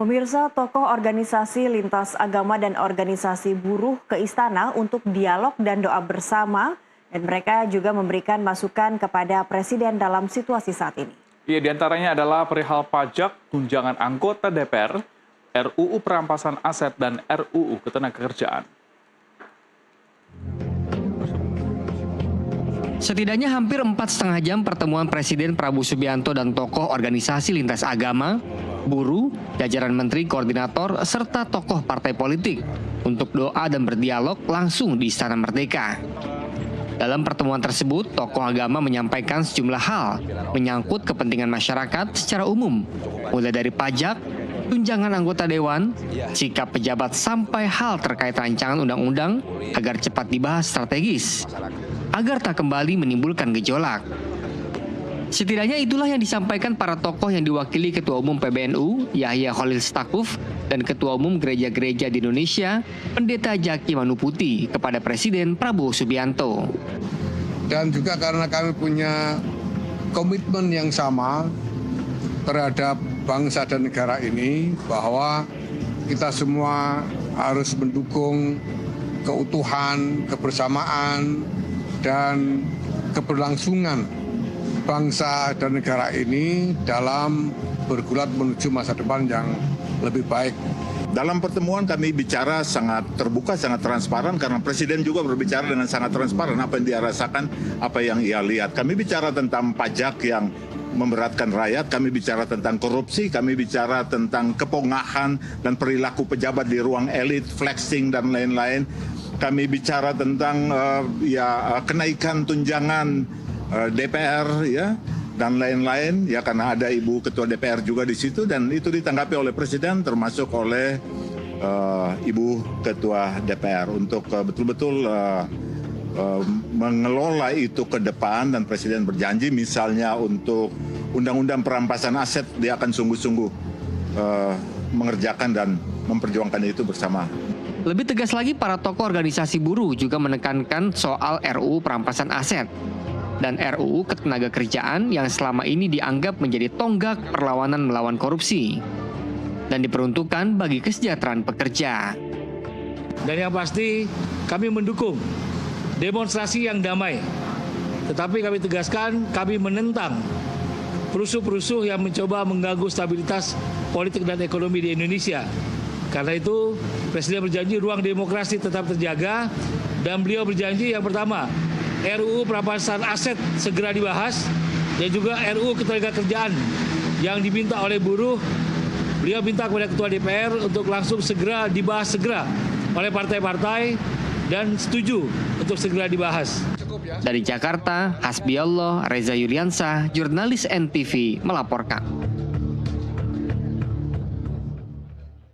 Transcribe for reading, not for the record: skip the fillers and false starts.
Pemirsa, tokoh organisasi lintas agama dan organisasi buruh ke istana untuk dialog dan doa bersama, dan mereka juga memberikan masukan kepada Presiden dalam situasi saat ini. Iya, diantaranya adalah perihal pajak, tunjangan anggota DPR, RUU perampasan aset, dan RUU ketenagakerjaan. Setidaknya hampir 4,5 jam pertemuan Presiden Prabowo Subianto dan tokoh organisasi lintas agama, buruh, jajaran menteri, koordinator, serta tokoh partai politik untuk doa dan berdialog langsung di Istana Merdeka. Dalam pertemuan tersebut, tokoh agama menyampaikan sejumlah hal menyangkut kepentingan masyarakat secara umum, mulai dari pajak, tunjangan anggota dewan, sikap pejabat sampai hal terkait rancangan undang-undang agar cepat dibahas strategis, agar tak kembali menimbulkan gejolak. Setidaknya itulah yang disampaikan para tokoh yang diwakili Ketua Umum PBNU, Yahya Khalil Stakuf, dan Ketua Umum Gereja-Gereja di Indonesia, Pendeta Jaki Manuputi, kepada Presiden Prabowo Subianto. Dan juga karena kami punya komitmen yang sama terhadap bangsa dan negara ini, bahwa kita semua harus mendukung keutuhan, kebersamaan, dan keberlangsungan bangsa dan negara ini dalam bergulat menuju masa depan yang lebih baik. Dalam pertemuan kami bicara sangat terbuka, sangat transparan, karena Presiden juga berbicara dengan sangat transparan apa yang dia rasakan, apa yang ia lihat. Kami bicara tentang pajak yang memberatkan rakyat, kami bicara tentang korupsi, kami bicara tentang kepongahan dan perilaku pejabat di ruang elit, flexing dan lain-lain. Kami bicara tentang kenaikan tunjangan DPR ya dan lain-lain ya, karena ada Ibu Ketua DPR juga di situ, dan itu ditanggapi oleh Presiden termasuk oleh Ibu Ketua DPR untuk betul-betul mengelola itu ke depan. Dan Presiden berjanji misalnya untuk undang-undang perampasan aset dia akan sungguh-sungguh mengerjakan dan memperjuangkan itu bersama. Lebih tegas lagi, para tokoh organisasi buruh juga menekankan soal RUU perampasan aset dan RUU ketenagakerjaan yang selama ini dianggap menjadi tonggak perlawanan melawan korupsi dan diperuntukkan bagi kesejahteraan pekerja. Dan yang pasti kami mendukung demonstrasi yang damai. Tetapi kami tegaskan, kami menentang perusuh-perusuh yang mencoba mengganggu stabilitas politik dan ekonomi di Indonesia. Karena itu Presiden berjanji ruang demokrasi tetap terjaga, dan beliau berjanji yang pertama, RUU perampasan aset segera dibahas, dan juga RUU ketenagakerjaan yang diminta oleh buruh. Beliau minta kepada Ketua DPR untuk langsung segera dibahas oleh partai-partai dan setuju untuk segera dibahas. Dari Jakarta, Hasbiallah, Reza Yuliansah, jurnalis NTV melaporkan.